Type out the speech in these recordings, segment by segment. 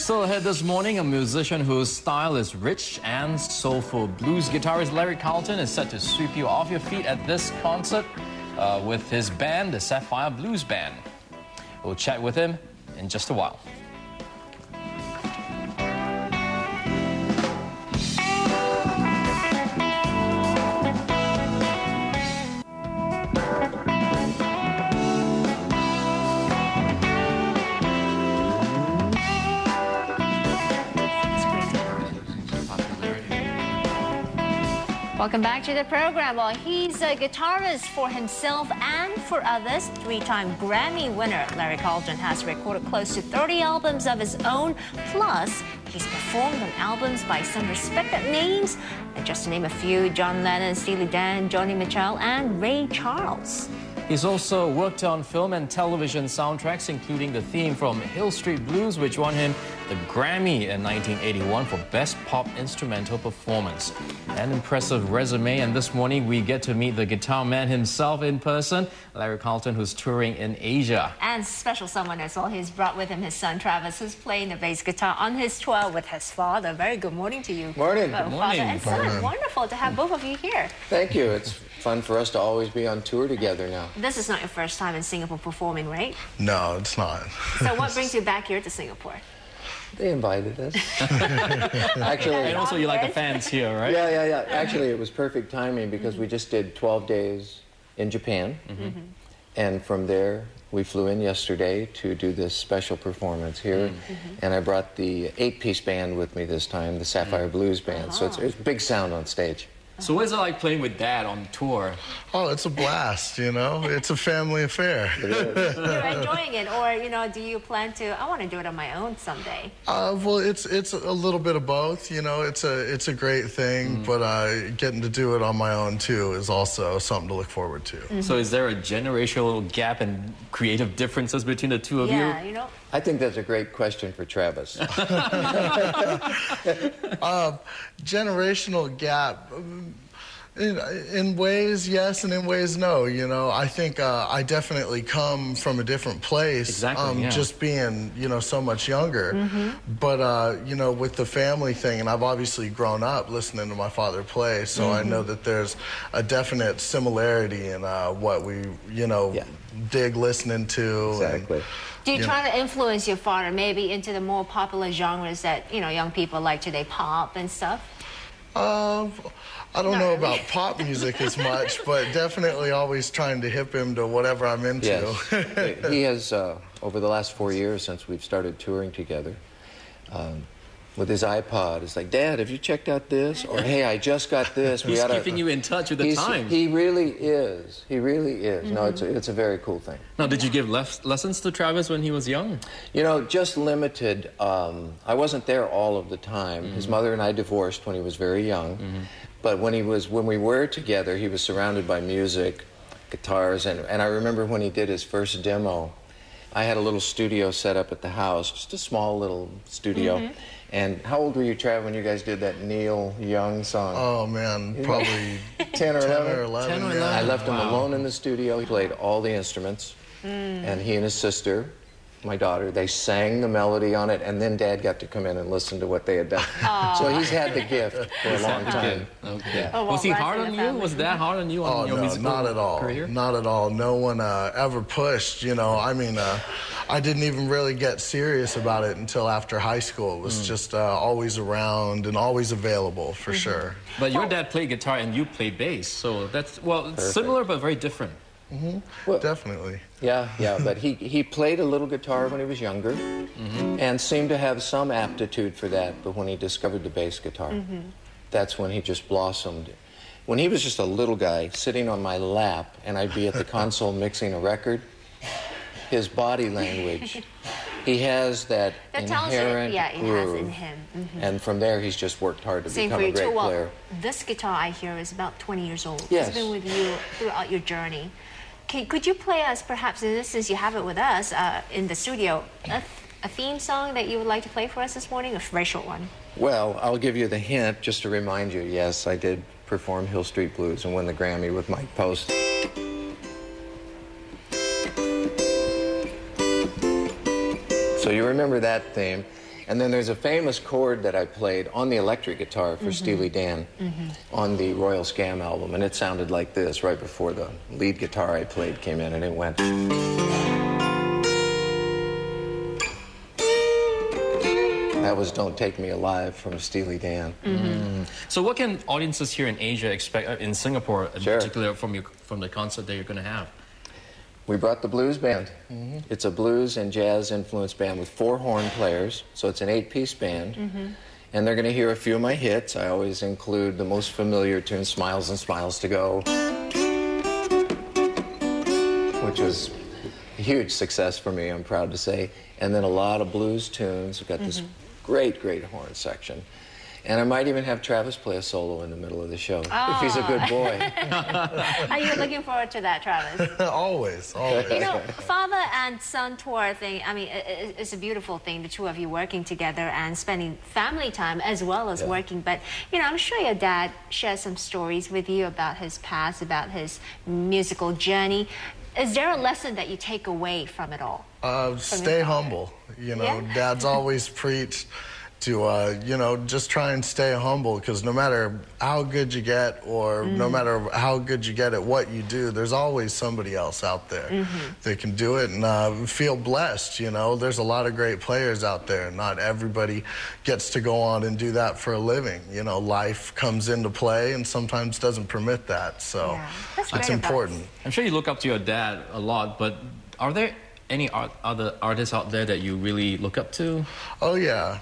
Still ahead this morning, a musician whose style is rich and soulful. Blues guitarist Larry Carlton is set to sweep you off your feet at this concert with his band, the Sapphire Blues Band. We'll chat with him in just a while. Welcome back to the program. Well, he's a guitarist for himself and for others. Three-time Grammy winner Larry Carlton has recorded close to 30 albums of his own. Plus, he's performed on albums by some respected names, just to name a few: John Lennon, Steely Dan, Johnny Mitchell, and Ray Charles. He's also worked on film and television soundtracks, including the theme from Hill Street Blues, which won him the Grammy in 1981 for Best Pop Instrumental Performance. An impressive resume, and this morning we get to meet the guitar man himself in person, Larry Carlton, who's touring in Asia. And special someone as well. He's brought with him his son Travis, who's playing the bass guitar on his tour with his father. Very good morning to you. Morning. Good morning. Father and son. Wonderful to have both of you here. Thank you. It's fun for us to always be on tour together now. This is not your first time in Singapore performing, right? No, it's not. So what brings you back here to Singapore? They invited us. Actually, And also you like the fans here, right? yeah. Actually, it was perfect timing because we just did 12 days in Japan. And from there, we flew in yesterday to do this special performance here. And I brought the 8-piece band with me this time, the Sapphire Blues Band. So it's big sound on stage. So what is it like playing with Dad on tour? Oh, it's a blast, you know? It's a family affair. It is. You're enjoying it, or, you know, do you plan to, I want to do it on my own someday? Well, it's a little bit of both, you know? It's a great thing, but getting to do it on my own, too, is also something to look forward to. So is there a generational gap and creative differences between the two of you? Yeah, you know. I think that's a great question for Travis. Generational gap. In ways, yes, and in ways, no. You know, I think I definitely come from a different place. Exactly, yeah. Just being, you know, so much younger. But, you know, with the family thing, and I've obviously grown up listening to my father play, so I know that there's a definite similarity in what we, you know, dig listening to. Exactly. Do you try to influence your father maybe into the more popular genres that, you know, young people like today, pop and stuff? I don't know about pop music as much, but definitely always trying to hip him to whatever I'm into. Yes. He has, over the last 4 years since we've started touring together, with his iPod, it's like, Dad, have you checked out this? Or, hey, I just got this. He's keeping you in touch with the times. He really is. He really is. No, it's a very cool thing. Now, did you give lessons to Travis when he was young? You know, just limited. I wasn't there all of the time. His mother and I divorced when he was very young. But when we were together, he was surrounded by music, guitars, and I remember when he did his first demo, I had a little studio set up at the house, just a small little studio. And how old were you, Trav, when you guys did that Neil Young song? Oh, man, probably 10 or 11. 10 or 11. 10 or 11. Yeah. I left him alone in the studio. He played all the instruments. And he and his sister, my daughter, they sang the melody on it, and then Dad got to come in and listen to what they had done. So he's had the gift for a long time. Okay. Yeah. Oh, well, Was he right hard in on the you? family. Was Dad hard on you on your musical not at all. career? Not at all. No one ever pushed, you know. I mean, I didn't even really get serious about it until after high school. It was just always around and always available, for sure. But your dad played guitar and you played bass, so that's, well, it's similar but very different. Well, Definitely. yeah, but he played a little guitar when he was younger and seemed to have some aptitude for that, but when he discovered the bass guitar, that's when he just blossomed. When he was just a little guy sitting on my lap and I'd be at the console mixing a record, his body language, he has that inherent groove. It has in him. And from there, he's just worked hard to Same become for a you great too. Well, player. this guitar I hear is about 20 years old. Yes. It's been with you throughout your journey. Could you play us, perhaps, since you have it with us in the studio, a theme song that you would like to play for us this morning? A very short one. Well, I'll give you the hint just to remind you. Yes, I did perform Hill Street Blues and win the Grammy with Mike Post. So you remember that theme. And then there's a famous chord that I played on the electric guitar for Steely Dan on the Royal Scam album, and it sounded like this right before the lead guitar I played came in, and it went... That was Don't Take Me Alive from Steely Dan. So what can audiences here in Asia expect, in Singapore in Sure. particular, from the concert that you're going to have? We brought the blues band. It's a blues and jazz influenced band with 4 horn players, so it's an 8-piece band. And they're going to hear a few of my hits. I always include the most familiar tune, Smiles and Smiles to Go, which was a huge success for me, I'm proud to say. And then a lot of blues tunes. We've got this great, great horn section. And I might even have Travis play a solo in the middle of the show, if he's a good boy. Are you looking forward to that, Travis? Always, always. You know, father and son tour thing, I mean, it's a beautiful thing, the two of you working together and spending family time as well as working. But, you know, I'm sure your dad shares some stories with you about his past, about his musical journey. Is there a lesson that you take away from it all? Stay humble. You know, Dad's always preached to, you know, just try and stay humble, because no matter how good you get or no matter how good you get at what you do, there's always somebody else out there that can do it, and feel blessed, you know. There's a lot of great players out there. Not everybody gets to go on and do that for a living. You know, life comes into play and sometimes doesn't permit that, so it's important. I'm sure you look up to your dad a lot, but are there any other artists out there that you really look up to? Oh, yeah.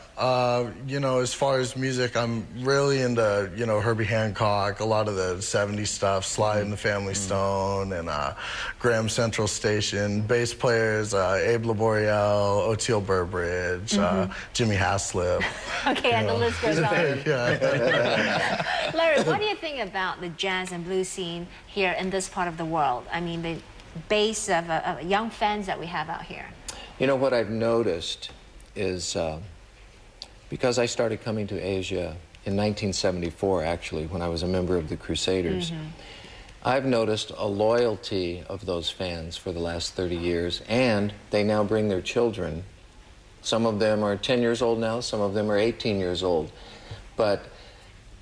You know, as far as music, I'm really into, you know, Herbie Hancock, a lot of the 70s stuff, Sly and the Family Stone, and Graham Central Station, bass players, Abe Laboriel, Oteil Burbridge, Jimmy Haslip. Okay, and the list goes on. Yeah. Larry, what do you think about the jazz and blues scene here in this part of the world? I mean, the base of young fans that we have out here. You know, what I've noticed is, because I started coming to Asia in 1974, actually, when I was a member of the Crusaders, I've noticed a loyalty of those fans for the last 30 years, and they now bring their children. Some of them are 10 years old now, some of them are 18 years old. But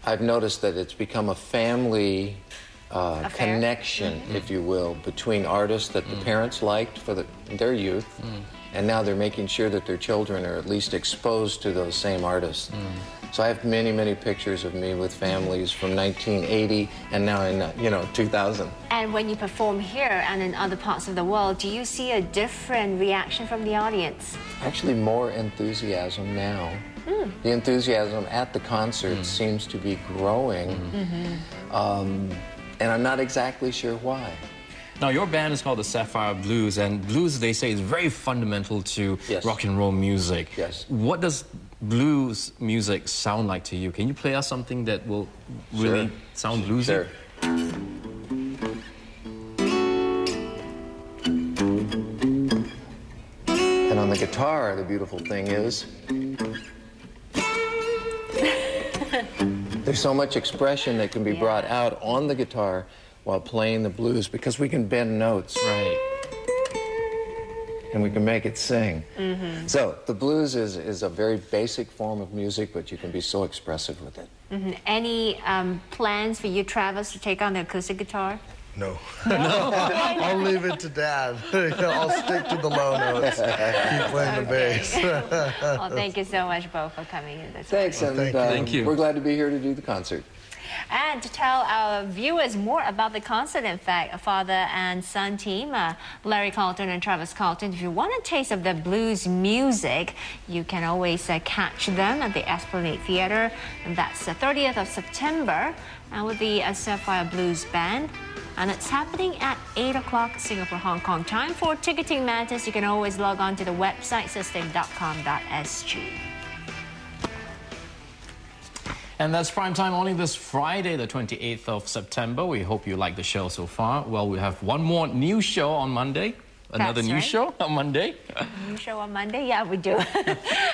I've noticed that it's become a family connection, if you will, between artists that the parents liked for their youth, and now they're making sure that their children are at least exposed to those same artists. So I have many, many pictures of me with families from 1980 and now in, you know, 2000. And when you perform here and in other parts of the world, do you see a different reaction from the audience? Actually, more enthusiasm now. The enthusiasm at the concert seems to be growing. And I'm not exactly sure why. Now, your band is called the Sapphire Blues, and blues, they say, is very fundamental to rock and roll music. What does blues music sound like to you? Can you play us something that will really sound bluesy? Sure. And on the guitar, the beautiful thing is, there's so much expression that can be brought out on the guitar while playing the blues, because we can bend notes. And we can make it sing. So the blues is a very basic form of music, but you can be so expressive with it. Any plans for you, Travis, to take on the acoustic guitar? No. I'll leave it to Dad. I'll stick to the low notes. Keep playing the bass. Well, thank you so much, both, for coming in this Thanks, and Thank you. We're glad to be here to do the concert. And to tell our viewers more about the concert, in fact, a father and son team, Larry Carlton and Travis Carlton, if you want a taste of the blues music, you can always catch them at the Esplanade Theatre. And that's the 30th of September with the Sapphire Blues Band. And it's happening at 8 o'clock Singapore, Hong Kong time. For ticketing matters, you can always log on to the website system.com.sg. And that's prime time only this Friday, the 28th of September. We hope you like the show so far. Well, we have one more new show on Monday. Another new show on Monday. New show on Monday? Yeah, we do.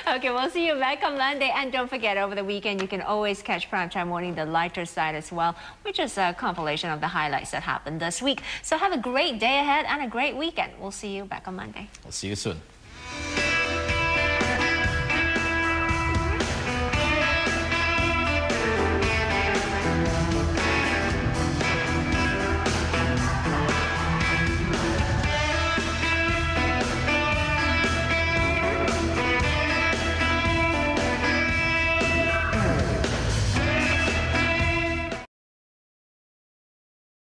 Okay, we'll see you back on Monday. And don't forget, over the weekend, you can always catch Primetime Morning, the lighter side as well, which is a compilation of the highlights that happened this week. So have a great day ahead and a great weekend. We'll see you back on Monday. We'll see you soon.